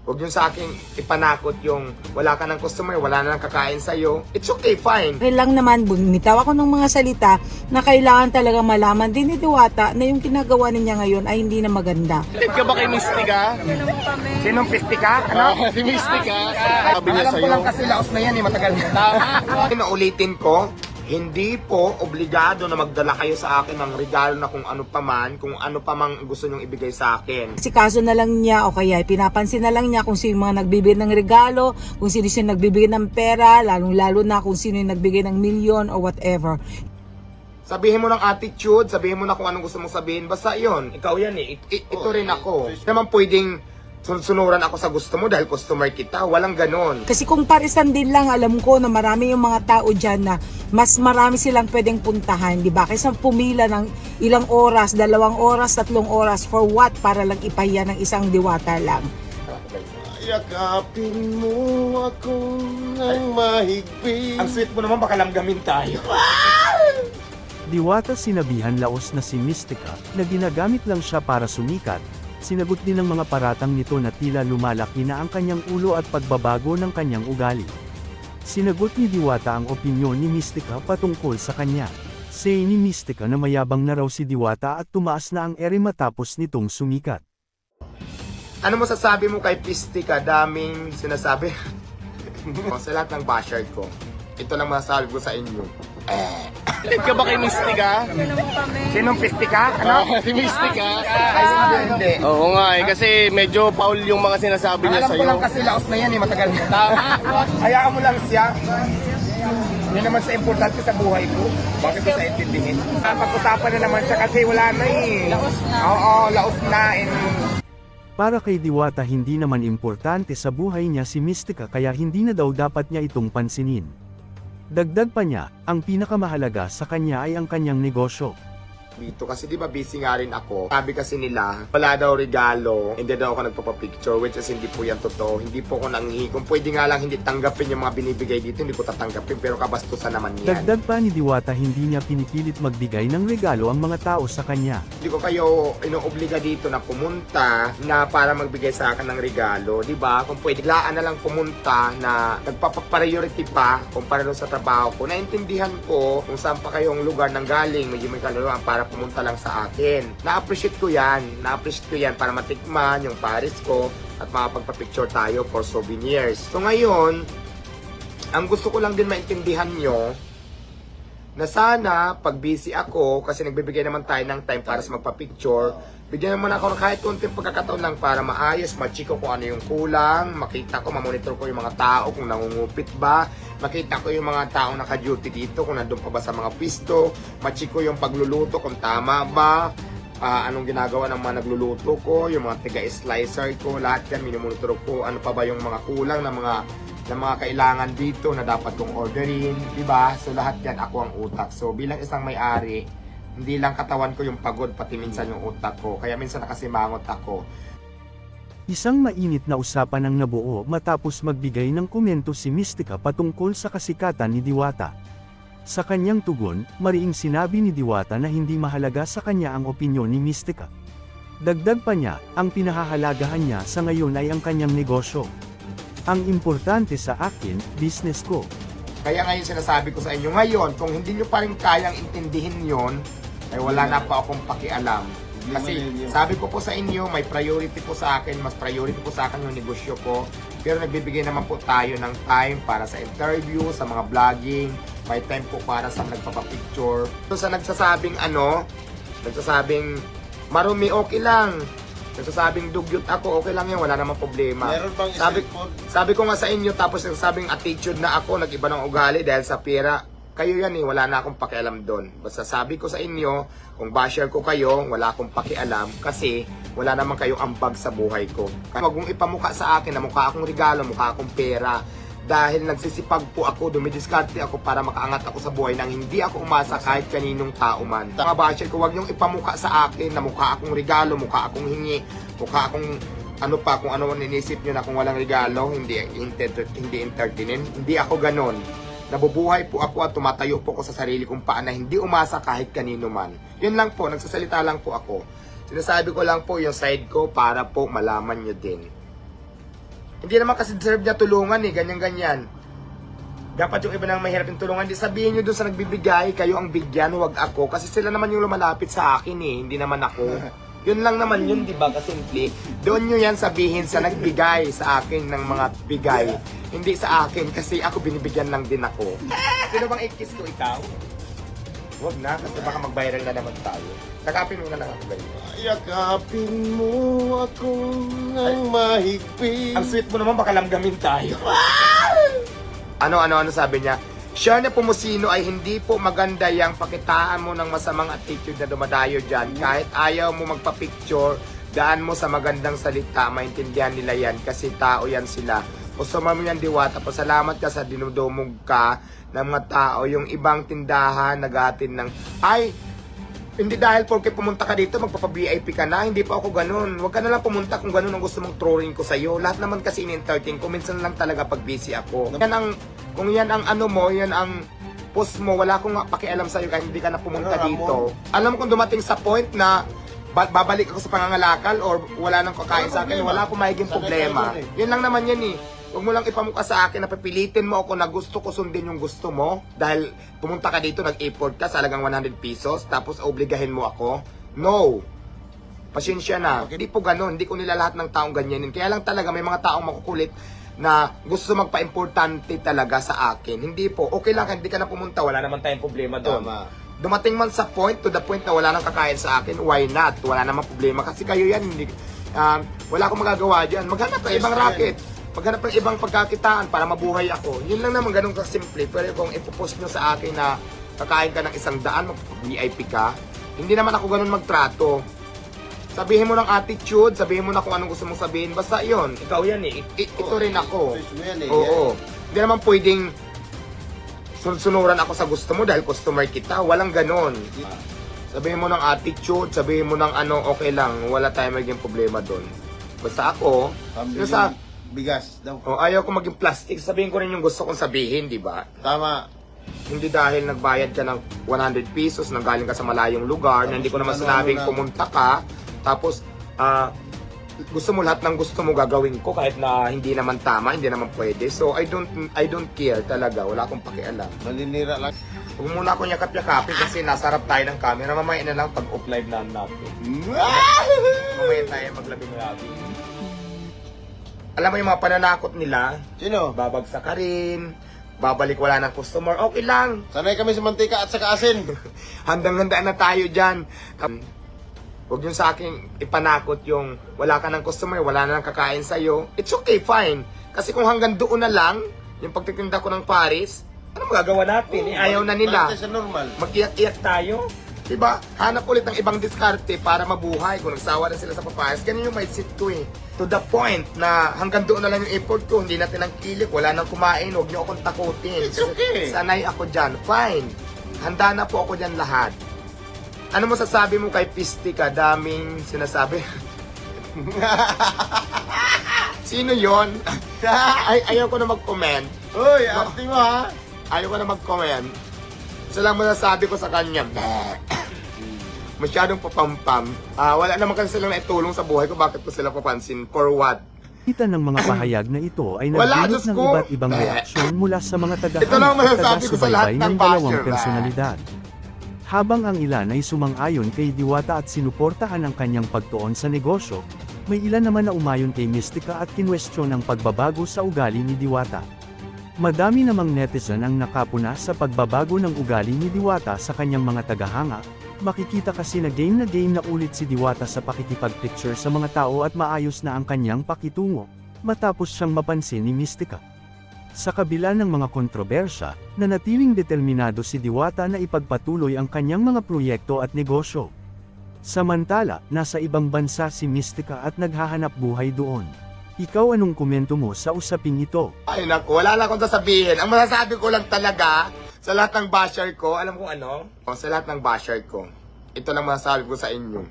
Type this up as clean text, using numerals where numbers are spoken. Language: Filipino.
Huwag yung sa akin ipanakot yung wala ka ng customer, wala na lang kakain sa'yo. It's okay, fine. Okay lang naman, bumitaw ako ng mga salita na kailangan talaga malaman din ni Diwata na yung ginagawa niya ngayon ay hindi na maganda. Ted ka ba kay Mystica? Sinong pistika? Ano? Si Mystica. Sabi niya Alam ko sa'yo. lang kasi laos na yan eh, matagal na. Naulitin ko, hindi po obligado na magdala kayo sa akin ng regalo na kung ano pa man, kung ano pa mang gusto nyong ibigay sa akin. Kasi kaso na lang niya o kaya pinapansin na lang niya kung sino yung mga nagbibigay ng regalo, kung sino yung nagbibigay ng pera, lalong-lalo na kung sino yung nagbigay ng milyon or whatever. Sabihin mo ng attitude, sabihin mo na kung anong gusto mong sabihin, basta yun, ikaw yan eh, ito rin ako. Hindi naman pwedeng sunuran ako sa gusto mo dahil customer kita, walang ganon. Kasi kung parisan din lang, alam ko na marami yung mga tao dyan na mas marami silang pwedeng puntahan, di ba? Kaysa pumila ng ilang oras, 2 oras, 3 oras, for what? Para lang ipahiya ng isang Diwata lang. Yakapin mo ako ng mahigpit. Ang sweet mo naman, baka lamgamin tayo. Diwata sinabihan laos na si Mystica na ginagamit lang siya para sumikat. Sinagot din ng mga paratang nito na tila lumalaki na ang kanyang ulo at pagbabago ng kanyang ugali. Sinagot ni Diwata ang opinyon ni Mystica patungkol sa kanya. Say ni Mystica na mayabang na raw si Diwata at tumaas na ang ere matapos nitong sumikat. Ano masasabi mo kay Pistika? Daming sinasabi. Sa lahat ng basher ko, ito lang masasabi ko sa inyo. Ted ka ba kay Mystica? Sinong Pistika? Ano? Si Mystica. Ay, hindi. Oo nga eh, kasi medyo foul yung mga sinasabi niya Alam ko sa'yo. lang kasi laos na yan eh, matagal na. Hayaan mo lang siya. Yun naman sa importante sa buhay ko. Bakit ko sa intindihin? Pag-usapan na naman siya kasi wala na eh. Laos na. Oo, laos na. Para kay Diwata hindi naman importante sa buhay niya si Mystica kaya hindi na daw dapat niya itong pansinin. Dagdag pa niya, ang pinakamahalaga sa kanya ay ang kanyang negosyo. Dito kasi di ba busy nga rin ako. Sabi kasi nila, wala daw regalo, hindi daw ako nagpapapicture, which is hindi po yan totoo. Hindi po ako nanghihi. Kung pwede nga lang hindi tanggapin yung mga binibigay dito, hindi ko tatanggapin, pero kabastusan naman yan. Dagdag pa ni Diwata hindi niya pinipilit magbigay ng regalo ang mga tao sa kanya. Hindi ko kayo inoobliga dito na pumunta na para magbigay sa akin ng regalo, di ba? Kung pwede, laan na lang pumunta na nagpapapriority pa kumpara doon sa trabaho ko. Naintindihan ko kung saan pa kayong lugar nang galing, medyo may kaluluwaan para pumunta lang sa akin. Na-appreciate ko yan. Na-appreciate ko yan para matikman yung Paris ko at makapagpa-picture tayo for souvenirs. So ngayon, ang gusto ko lang din maintindihan nyo na sana pag busy ako, kasi nagbibigay naman tayo ng time para sa magpa-picture, bigyan naman ako ng kahit konting pagkakataon lang para maayos, ma-check ko kung ano yung kulang, makita ko, mamonitor ko yung mga tao kung nangungupit ba, makita ko yung mga tao naka-duty dito kung nandun pa ba sa mga pisto, ma-check ko yung pagluluto kung tama ba, anong ginagawa ng mga nagluluto ko, yung mga tiga-slicer ko, lahat yan minumonitor ko, ano pa ba yung mga kulang ng mga kailangan dito na dapat kong orderin, di ba? So lahat yan ako ang utak. So bilang isang may-ari, hindi lang katawan ko yung pagod, pati minsan yung utak ko. Kaya minsan nakasimangot ako. Isang mainit na usapan ang nabuo matapos magbigay ng komento si Mystica patungkol sa kasikatan ni Diwata. Sa kanyang tugon, mariing sinabi ni Diwata na hindi mahalaga sa kanya ang opinyon ni Mystica. Dagdag pa niya, ang pinahahalagahan niya sa ngayon ay ang kanyang negosyo. Ang importante sa akin, business ko. Kaya ngayon sinasabi ko sa inyo, ngayon, kung hindi nyo pa rin kayang intindihin yon, ay wala na pa akong pakialam. Kasi sabi ko po sa inyo, may priority po sa akin, mas priority po sa akin yung negosyo ko. Pero nagbibigay naman po tayo ng time para sa interview, sa mga vlogging, may time po para sa nagpapapicture. So sa nagsasabing marumi, okay lang. Nagsasabing dugyot ako, okay lang yan, wala namang problema. Meron bang sabi ko nga sa inyo, tapos nagsasabing attitude na ako, nag-iba ng ugali dahil sa pera. Kayo yan eh, wala na akong pakialam doon. Basta sabi ko sa inyo, kung basher ko kayo, wala akong pakialam kasi wala naman kayong ambag sa buhay ko. Huwag mong ipamuka sa akin na mukha akong regalo, mukha akong pera. Dahil nagsisipag po ako, dumidiskarte ako para makaangat ako sa buhay nang hindi ako umasa kahit kaninong tao man. Mga basher ko, huwag niyong ipamuka sa akin na mukha akong regalo, mukha akong hingi, mukha akong ano pa, kung ano man inisip niyo na kung walang regalo, hindi entertainin. Hindi ako ganon. Nabubuhay po ako at tumatayo po ako sa sarili kong paa na hindi umasa kahit kanino man. Yun lang po, nagsasalita lang po ako. Sinasabi ko lang po yung side ko para po malaman nyo din. Hindi naman kasi deserve niya tulungan eh, ganyan-ganyan. Dapat yung iba nang mahirap yung tulungan. Di sabihin nyo doon sa nagbibigay, kayo ang bigyan, huwag ako. Kasi sila naman yung lumalapit sa akin eh, hindi naman ako. Yun lang naman yun, di ba? Kasimple. Doon nyo yan sabihin sa nagbigay sa akin ng mga bigay. Hindi sa akin kasi ako binibigyan lang din ako. Sino bang i-kiss ko, ikaw? Huwag na, kasi baka mag-viral na naman tayo. Sakapin mo na lang ako ngayon. Yakapin mo ako ng mahigpit. Ang sweet mo naman, baka lamgamin tayo. Ano sabi niya? Siya na pumusino ay hindi po maganda yung pakitaan mo ng masamang attitude na dumadayo dyan. Kahit ayaw mo magpa-picture, daan mo sa magandang salita, maintindihan nila yan kasi tao yan sila. Kusama mo yan, Diwata. Pasalamat ka sa dinudumog ka ng mga tao. Yung ibang tindahan, nagatin ng, ay, hindi dahil porke pumunta ka dito, magpapa-VIP ka na. Hindi pa ako ganun. Huwag ka na lang pumunta kung ganun ang gusto mong throwing ko sa'yo. Lahat naman kasi in-entertain ko. Minsan lang talaga pag busy ako. Kung yan ang ano mo, yan ang post mo, wala akong pakialam sa'yo kahit hindi ka na pumunta dito. Alam mo kung dumating sa point na babalik ako sa pangangalakal or wala nang kakain sa akin, wala akong magiging problema. Yun lang naman yan eh. Huwag mo lang ipamukha sa akin na papilitin mo ako na gusto ko sundin yung gusto mo dahil pumunta ka dito, nag-import ka sa halagang 100 pesos tapos obligahin mo ako. No! Pasensya na. Hindi po ganun. Hindi ko nila lahat ng taong ganyanin. Kaya lang talaga may mga taong makukulit na gusto magpa-importante talaga sa akin. Hindi po. Okay lang, hindi ka na pumunta. Wala naman tayong problema doon. Dumating man sa point, to the point na wala nang kakain sa akin, why not? Wala namang problema. Kasi kayo yan, hindi, wala akong magagawa dyan. Maghanap ng ibang racket. Maghanap ng ibang pagkakitaan para mabuhay ako. Yun lang naman, ganun kasimple. Pero kung ipopost nyo sa akin na kakain ka ng 100, mag-VIP ka, hindi naman ako ganun magtrato. Sabihin mo ng attitude, sabihin mo na kung anong gusto mong sabihin. Basta yun, ikaw yan eh. Ito rin ako. Oo. Hindi naman pwedeng sunsunuran ako sa gusto mo dahil customer kita. Walang ganon. Sabihin mo ng attitude, sabihin mo ng ano, okay lang. Wala tayong maging problema doon. Basta ako, Bigas daw. ayaw ko maging plastic. Sabihin ko rin yung gusto kong sabihin, di ba? Tama. Hindi dahil nagbayad ka ng 100 pesos, nanggaling ka sa malayong lugar, na hindi ko naman sinabing pumunta ka, tapos gusto mo lahat ng gusto mo gagawin ko kahit na hindi naman tama, hindi naman pwede. So I don't care talaga, wala akong pakialam. Maninira lang. Huwag muna ako yakap-yakapin kasi nasarap tayo ng camera. Mamaya na lang pag off-live na natin. Mamaya tayo maglabing-labing. Alam mo yung mga pananakot nila, Sino? babagsak ka rin, babalik wala ng customer, okay lang. Sanay kami sa mantika at saka asin. Handang-handa na tayo dyan. Huwag yung sa akin ipanakot yung wala ka ng customer, wala na ng kakain sa'yo. It's okay, fine. Kasi kung hanggang doon na lang, yung pagtitinda ko ng Paris, ano magagawa natin? Ayaw na nila. Sa normal. Mag-iyak-iyak tayo. Diba? Hanap ulit ng ibang diskarte para mabuhay. Kung nagsawa na sila sa papayas, ganun yung mindset ko eh. To the point na hanggang doon na lang yung effort ko, hindi natin ang kilik, wala nang kumain, huwag niyo akong takutin. It's okay. Sanay ako dyan. Fine. Handa na po ako dyan lahat. Ano mo sasabi mo kay Pistika? Daming sinasabi. Sino yon? Ayaw ko na mag-comment. Uy, arte mo ha? Ayaw ko na mag-comment. Isa lang masasabi ko sa kanya. Masyadong papampam. Wala naman kasi silang naitulong sa buhay ko. Bakit ko sila papansin? For what? Kita ng mga pahayag na ito ay Wala, nagdulot Diyos ng ko. iba't ibang reaksyon mula sa mga Ito lang tagahanga at masasabi ko sa lahat taga-subaybay ng ng dalawang basher. personalidad. Habang ang ilan ay sumang-ayon kay Diwata at sinuportahan ang kanyang pagtuon sa negosyo, may ilan naman na umayon kay Mystica at kinwestiyon ang pagbabago sa ugali ni Diwata. Madami namang netizen ang nakapuna sa pagbabago ng ugali ni Diwata sa kanyang mga tagahanga. Makikita kasi na game na ulit si Diwata sa pakikipag-picture sa mga tao at maayos na ang kanyang pakitungo, matapos siyang mapansin ni Mystica. Sa kabila ng mga kontrobersya, nanatiling determinado si Diwata na ipagpatuloy ang kanyang mga proyekto at negosyo. Samantala, nasa ibang bansa si Mystica at naghahanap buhay doon. Ikaw anong komento mo sa usaping ito? Ay naku, wala na akong sasabihin. Ang masasabi ko lang talaga, sa lahat ng basher ko, alam ko ano? Sa lahat ng basher ko, ito lang masasabi ko sa inyo.